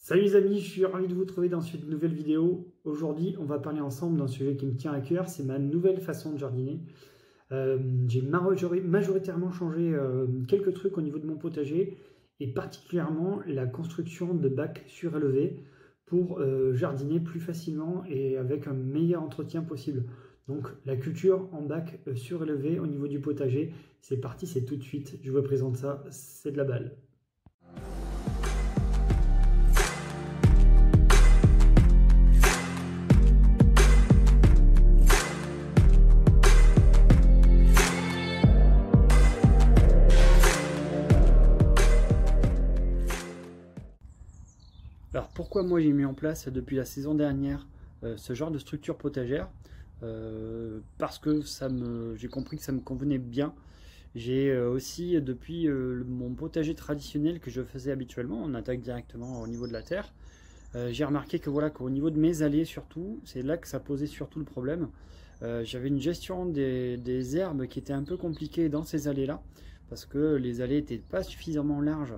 Salut les amis, je suis ravi de vous retrouver dans cette nouvelle vidéo. Aujourd'hui, on va parler ensemble d'un sujet qui me tient à cœur, c'est ma nouvelle façon de jardiner. J'ai majoritairement changé quelques trucs au niveau de mon potager et particulièrement la construction de bacs surélevés pour jardiner plus facilement et avec un meilleur entretien possible. Donc la culture en bac surélevé au niveau du potager, c'est parti, c'est tout de suite. Je vous présente ça, c'est de la balle. Alors pourquoi moi j'ai mis en place depuis la saison dernière ce genre de structure potagère? Parce que j'ai compris que ça me convenait bien. J'ai aussi depuis mon potager traditionnel que je faisais habituellement, on attaque directement au niveau de la terre. J'ai remarqué que voilà, qu'au niveau de mes allées surtout, c'est là que ça posait surtout le problème. J'avais une gestion des herbes qui était un peu compliquée dans ces allées-là, parce que les allées n'étaient pas suffisamment larges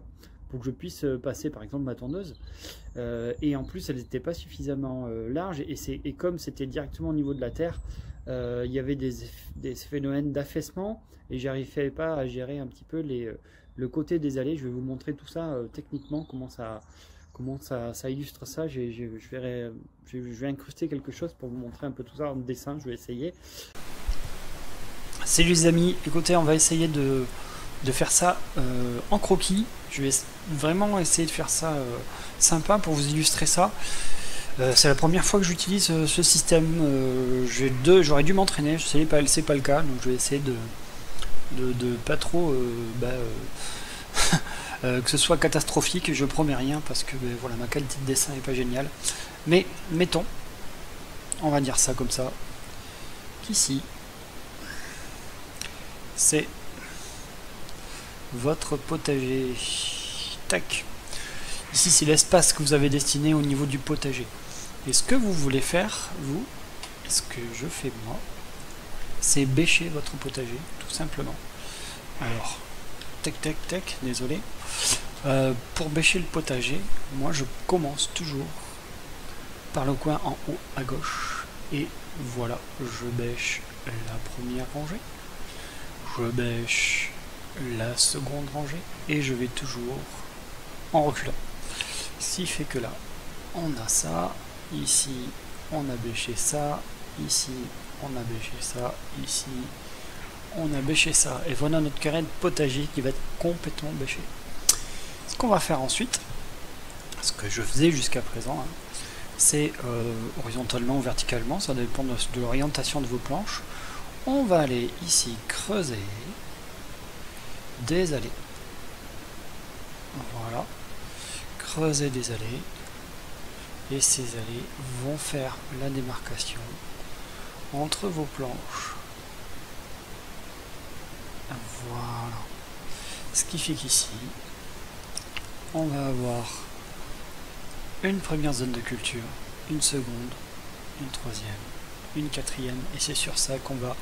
pour que je puisse passer par exemple ma tondeuse. Et en plus, elles n'étaient pas suffisamment larges, et comme c'était directement au niveau de la terre, il y avait des phénomènes d'affaissement, et j'arrivais pas à gérer un petit peu le côté des allées. Je vais vous montrer tout ça techniquement, comment ça illustre ça. Je vais incruster quelque chose pour vous montrer un peu tout ça en dessin. Je vais essayer. Salut les amis, écoutez, on va essayer de faire ça en croquis. Je vais vraiment essayer de faire ça sympa pour vous illustrer ça. C'est la première fois que j'utilise ce système. J'aurais dû m'entraîner, je sais pas, c'est pas le cas, donc je vais essayer de pas trop que ce soit catastrophique. Je promets rien parce que voilà, ma qualité de dessin est pas géniale. Mais mettons, on va dire ça comme ça, qu'ici c'est votre potager. Tac. Ici c'est l'espace que vous avez destiné au niveau du potager. Et ce que vous voulez faire, vous, et ce que je fais moi, c'est bêcher votre potager, tout simplement. Alors, tac tac tac, désolé. Pour bêcher le potager, moi je commence toujours par le coin en haut à gauche. Et voilà, je bêche la première rangée. Je bêche la seconde rangée et je vais toujours en reculant. Ce qui fait que là on a ça, ici on a bêché ça, ici on a bêché ça, ici on a bêché ça, et voilà notre carré de potager qui va être complètement bêché. Ce qu'on va faire ensuite, ce que je faisais jusqu'à présent, hein, c'est horizontalement ou verticalement, ça dépend de l'orientation de vos planches. On va aller ici creuser des allées. Voilà, creuser des allées, et ces allées vont faire la démarcation entre vos planches. Voilà, ce qui fait qu'ici on va avoir une première zone de culture, une seconde, une troisième, une quatrième, et c'est sur ça qu'on va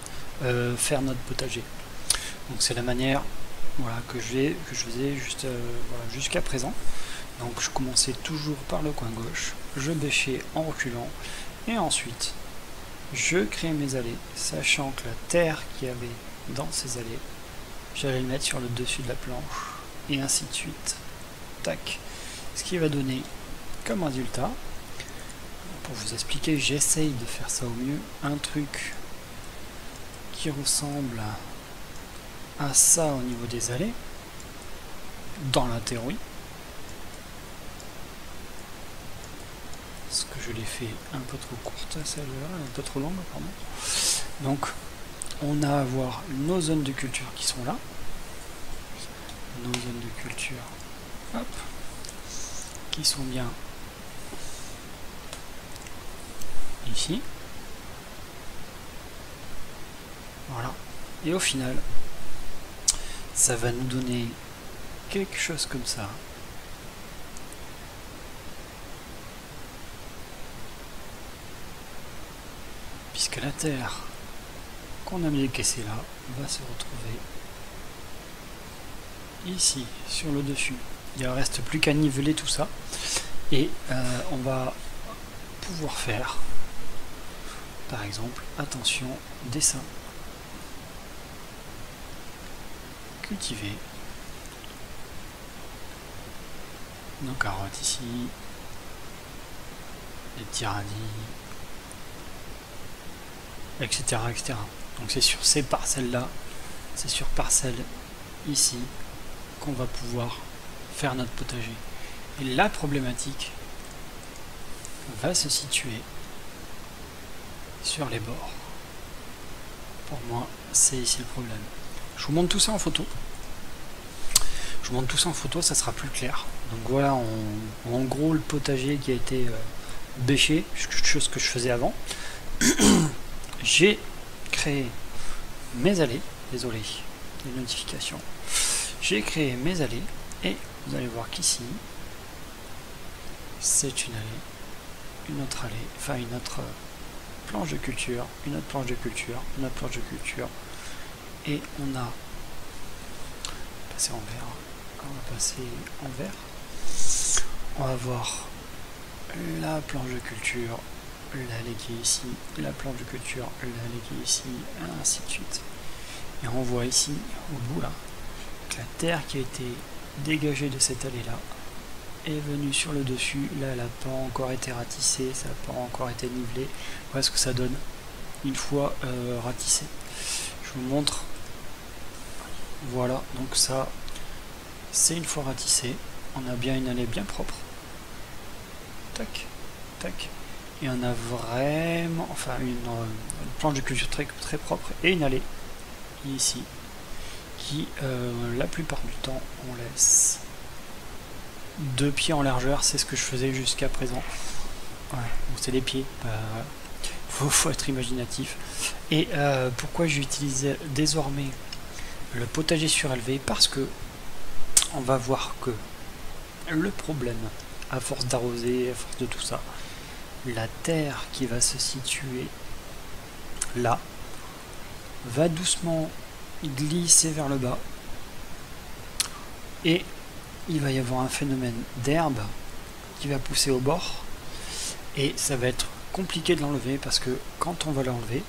faire notre potager. Donc c'est la manière, voilà, que je faisais juste voilà, jusqu'à présent. Donc je commençais toujours par le coin gauche, je bêchais en reculant, et ensuite je créais mes allées, sachant que la terre qu'il y avait dans ces allées, j'allais le mettre sur le dessus de la planche, et ainsi de suite. Tac. Ce qui va donner comme résultat, pour vous expliquer, j'essaye de faire ça au mieux, un truc qui ressemble à ça au niveau des allées, dans la théorie. Parce que je l'ai fait un peu trop courte celle-là, un peu trop longue, pardon. Donc on a à voir nos zones de culture qui sont là. Nos zones de culture, hop, qui sont bien ici. Voilà. Et au final, ça va nous donner quelque chose comme ça. Puisque la terre qu'on a mis décaissée là va se retrouver ici sur le dessus. Il ne reste plus qu'à niveler tout ça. Et on va pouvoir faire, par exemple, attention, dessin, cultiver, nos carottes ici, les petits radis, etc., etc. Donc c'est sur ces parcelles-là, c'est sur parcelles ici qu'on va pouvoir faire notre potager. Et la problématique va se situer sur les bords. Pour moi, c'est ici le problème. Je vous montre tout ça en photo. Je vous montre tout ça en photo, ça sera plus clair. Donc voilà, en gros, le potager qui a été bêché, chose que je faisais avant. J'ai créé mes allées, désolé, les notifications. J'ai créé mes allées et vous allez voir qu'ici, c'est une allée, une autre allée, enfin une autre planche de culture, une autre planche de culture, une autre planche de culture. Et on a passé en vert. On va passer en vert. On va voir la planche de culture, l'allée qui est ici, la planche de culture, l'allée qui est ici, et ainsi de suite. Et on voit ici, au bout là, que la terre qui a été dégagée de cette allée là est venue sur le dessus. Là, elle n'a pas encore été ratissée, ça n'a pas encore été nivelé. Voilà ce que ça donne une fois ratissé. Je vous montre. Voilà, donc ça, c'est une fois ratissé. On a bien une allée bien propre. Tac, tac. Et on a vraiment, enfin une planche de culture très, très propre et une allée ici qui la plupart du temps on laisse 2 pieds en largeur. C'est ce que je faisais jusqu'à présent. Ouais, donc c'est des pieds. Faut être imaginatif. Et pourquoi j'utilise désormais le potager surélevé? Parce que on va voir que le problème, à force d'arroser, à force de tout ça, la terre qui va se situer là va doucement glisser vers le bas et il va y avoir un phénomène d'herbe qui va pousser au bord et ça va être compliqué de l'enlever parce que quand on va l'enlever,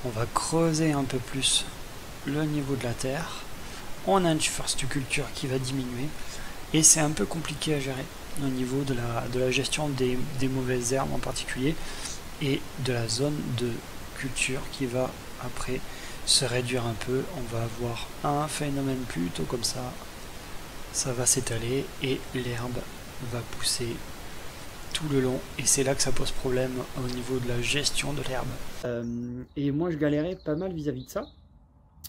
on va creuser un peu plus le niveau de la terre, on a une surface de culture qui va diminuer et c'est un peu compliqué à gérer au niveau de la gestion des mauvaises herbes en particulier et de la zone de culture qui va après se réduire un peu. On va avoir un phénomène plutôt comme ça va s'étaler et l'herbe va pousser tout le long et c'est là que ça pose problème au niveau de la gestion de l'herbe. Et moi je galérais pas mal vis-à-vis de ça.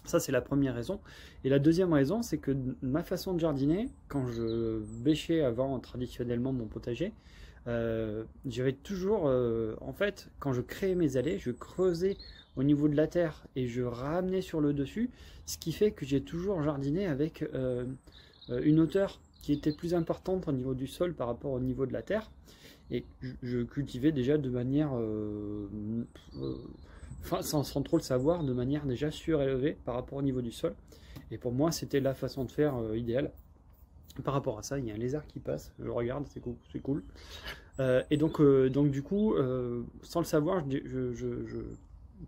Ça c'est la première raison. Et la deuxième raison c'est que ma façon de jardiner, quand je bêchais avant traditionnellement mon potager, j'avais toujours, en fait, quand je créais mes allées, je creusais au niveau de la terre et je ramenais sur le dessus, ce qui fait que j'ai toujours jardiné avec une hauteur qui était plus importante au niveau du sol par rapport au niveau de la terre. Et je cultivais déjà de manière, enfin, sans trop le savoir, de manière déjà surélevée par rapport au niveau du sol. Et pour moi, c'était la façon de faire idéale. Par rapport à ça, il y a un lézard qui passe, je regarde, c'est cool, c'est cool. Et donc du coup, sans le savoir, je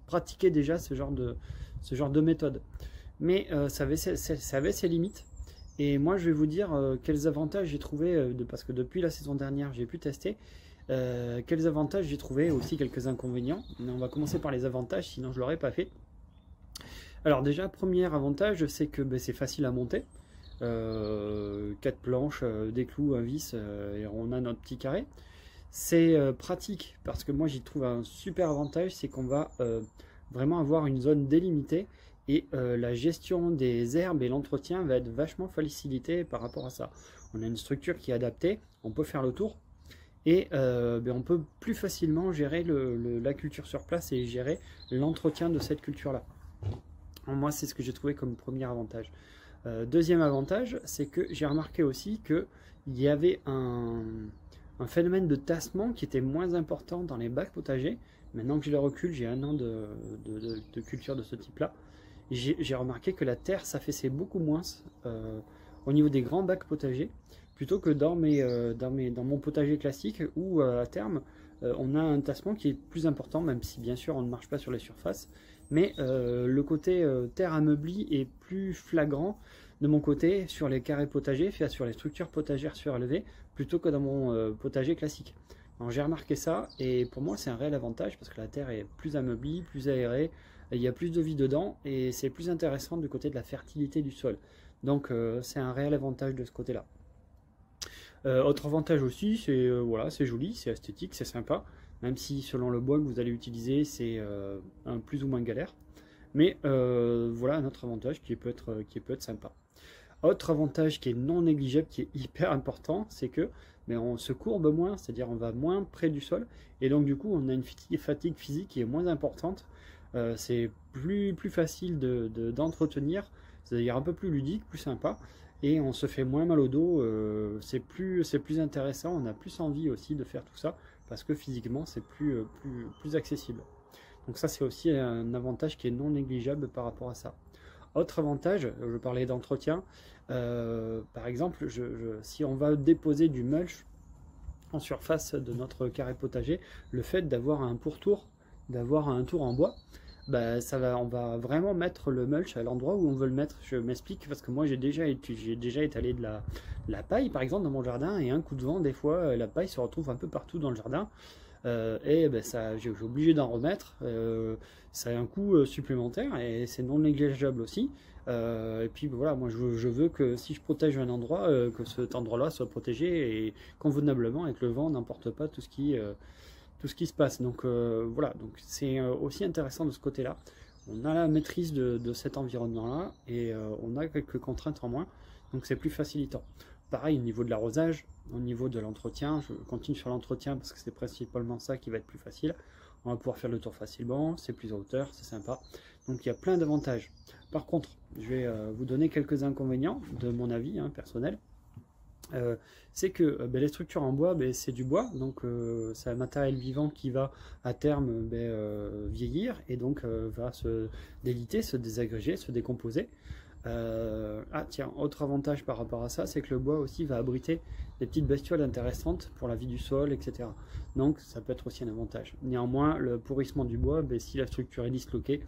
pratiquais déjà ce genre de méthode. Mais ça avait ses limites. Et moi, je vais vous dire quels avantages j'ai trouvé, parce que depuis la saison dernière, j'ai pu tester. Quels avantages j'ai trouvé, aussi quelques inconvénients. Mais on va commencer par les avantages, sinon je ne l'aurais pas fait. Alors déjà, premier avantage, c'est que c'est facile à monter. 4 planches, des clous, un vis, et on a notre petit carré. C'est pratique parce que moi j'y trouve un super avantage, c'est qu'on va vraiment avoir une zone délimitée et la gestion des herbes et l'entretien va être vachement facilité par rapport à ça. On a une structure qui est adaptée, on peut faire le tour et on peut plus facilement gérer la culture sur place et gérer l'entretien de cette culture là. Moi c'est ce que j'ai trouvé comme premier avantage. Deuxième avantage, c'est que j'ai remarqué aussi qu'il y avait un phénomène de tassement qui était moins important dans les bacs potagers. Maintenant que j'ai le recul, j'ai 1 an de culture de ce type-là. J'ai remarqué que la terre s'affaissait beaucoup moins au niveau des grands bacs potagers, plutôt que dans mon potager classique où à terme on a un tassement qui est plus important, même si bien sûr on ne marche pas sur les surfaces, mais le côté terre ameublie est plus flagrant de mon côté sur les carrés potagers, sur les structures potagères surélevées, plutôt que dans mon potager classique. J'ai remarqué ça et pour moi c'est un réel avantage parce que la terre est plus ameublie, plus aérée, il y a plus de vie dedans et c'est plus intéressant du côté de la fertilité du sol. Donc c'est un réel avantage de ce côté-là. Autre avantage aussi, c'est voilà, c'est joli, c'est esthétique, c'est sympa, même si selon le bois que vous allez utiliser c'est un plus ou moins galère. Mais voilà un autre avantage qui peut être sympa. Autre avantage qui est non négligeable, qui est hyper important, c'est que on se courbe moins, c'est-à-dire on va moins près du sol, et donc du coup on a une fatigue physique qui est moins importante. C'est plus facile d'entretenir, c'est-à-dire un peu plus ludique, plus sympa, et on se fait moins mal au dos, c'est plus intéressant, on a plus envie aussi de faire tout ça, parce que physiquement c'est plus accessible. Donc ça c'est aussi un avantage qui est non négligeable par rapport à ça. Autre avantage, je parlais d'entretien, par exemple, si on va déposer du mulch en surface de notre carré potager, le fait d'avoir un pourtour, d'avoir un tour en bois, on va vraiment mettre le mulch à l'endroit où on veut le mettre. Je m'explique parce que moi j'ai déjà étalé de la paille par exemple dans mon jardin et un coup de vent, des fois la paille se retrouve un peu partout dans le jardin. J'ai obligé d'en remettre, ça a un coût supplémentaire et c'est non négligeable aussi. Et puis voilà, moi je veux que si je protège un endroit, que cet endroit-là soit protégé et convenablement et que le vent n'emporte pas tout ce qui se passe. Donc voilà, donc c'est aussi intéressant de ce côté-là. On a la maîtrise de cet environnement-là et on a quelques contraintes en moins, donc c'est plus facilitant. Pareil au niveau de l'arrosage, au niveau de l'entretien, je continue sur l'entretien parce que c'est principalement ça qui va être plus facile. On va pouvoir faire le tour facilement, c'est plus en hauteur, c'est sympa. Donc il y a plein d'avantages. Par contre, je vais vous donner quelques inconvénients de mon avis personnel. C'est que les structures en bois, c'est du bois, donc c'est un matériel vivant qui va à terme vieillir et donc va se déliter, se désagréger, se décomposer. Tiens, autre avantage par rapport à ça, c'est que le bois aussi va abriter des petites bestioles intéressantes pour la vie du sol, etc. Donc ça peut être aussi un avantage. Néanmoins, le pourrissement du bois, si la structure est disloquée,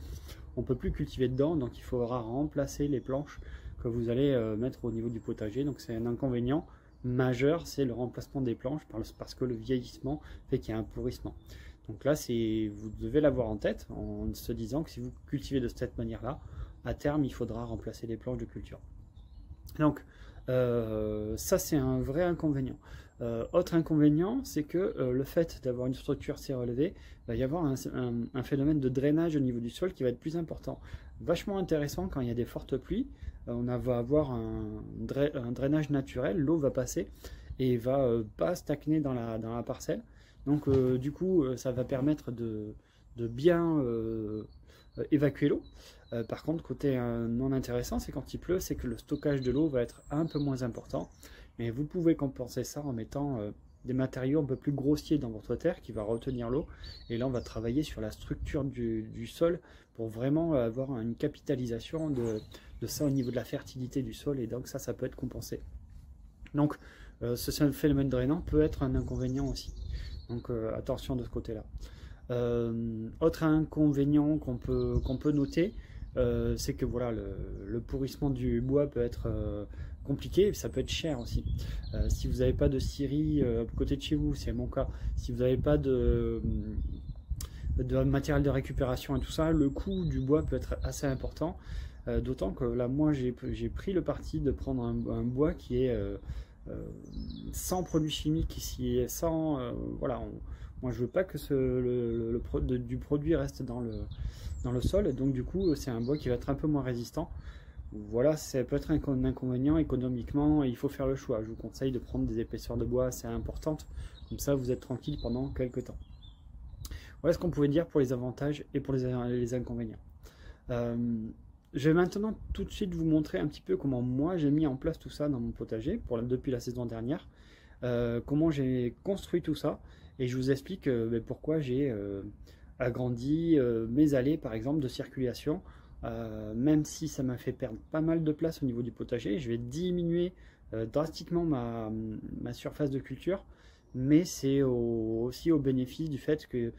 on ne peut plus cultiver dedans, donc il faudra remplacer les planches que vous allez mettre au niveau du potager. Donc c'est un inconvénient majeur, c'est le remplacement des planches parce que le vieillissement fait qu'il y a un pourrissement. Donc là, vous devez l'avoir en tête en se disant que si vous cultivez de cette manière-là, à terme, il faudra remplacer les planches de culture. Donc, ça, c'est un vrai inconvénient. Autre inconvénient, c'est que le fait d'avoir une structure surélevée, il va y avoir un phénomène de drainage au niveau du sol qui va être plus important. Vachement intéressant quand il y a des fortes pluies, on va avoir un drainage naturel, l'eau va passer et va pas stagner dans la parcelle. Donc, du coup, ça va permettre de bien évacuer l'eau. Par contre, côté non intéressant, c'est quand il pleut, c'est que le stockage de l'eau va être un peu moins important. Mais vous pouvez compenser ça en mettant des matériaux un peu plus grossiers dans votre terre qui va retenir l'eau. Et là, on va travailler sur la structure du sol pour vraiment avoir une capitalisation de ça au niveau de la fertilité du sol. Et donc ça peut être compensé. Donc, ce phénomène drainant peut être un inconvénient aussi. Donc, attention de ce côté-là. Autre inconvénient qu'on peut noter, c'est que voilà, le pourrissement du bois peut être compliqué, ça peut être cher aussi. Si vous n'avez pas de scierie à côté de chez vous, c'est mon cas, si vous n'avez pas de matériel de récupération et tout ça, le coût du bois peut être assez important. D'autant que là, moi, j'ai pris le parti de prendre un bois qui est sans produits chimiques ici, sans voilà. Moi, je veux pas que du produit reste dans le sol, et donc du coup, c'est un bois qui va être un peu moins résistant. Voilà, ça peut être un inconvénient économiquement, et il faut faire le choix. Je vous conseille de prendre des épaisseurs de bois assez importantes, comme ça vous êtes tranquille pendant quelques temps. Voilà ce qu'on pouvait dire pour les avantages et pour les inconvénients. Je vais maintenant tout de suite vous montrer un petit peu comment moi j'ai mis en place tout ça dans mon potager depuis la saison dernière, comment j'ai construit tout ça. Et je vous explique pourquoi j'ai agrandi mes allées par exemple de circulation, même si ça m'a fait perdre pas mal de place au niveau du potager. Je vais diminuer drastiquement ma surface de culture, mais c'est aussi au bénéfice du fait que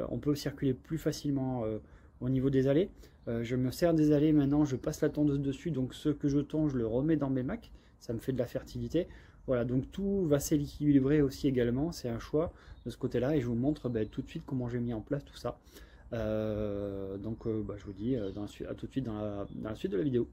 on peut circuler plus facilement au niveau des allées. Je me sers des allées maintenant, je passe la tondeuse dessus, donc ce que je tonds, je le remets dans mes macs, ça me fait de la fertilité. Voilà, donc tout va s'équilibrer aussi également, c'est un choix de ce côté-là, et je vous montre tout de suite comment j'ai mis en place tout ça. Je vous dis à tout de suite dans la suite de la vidéo.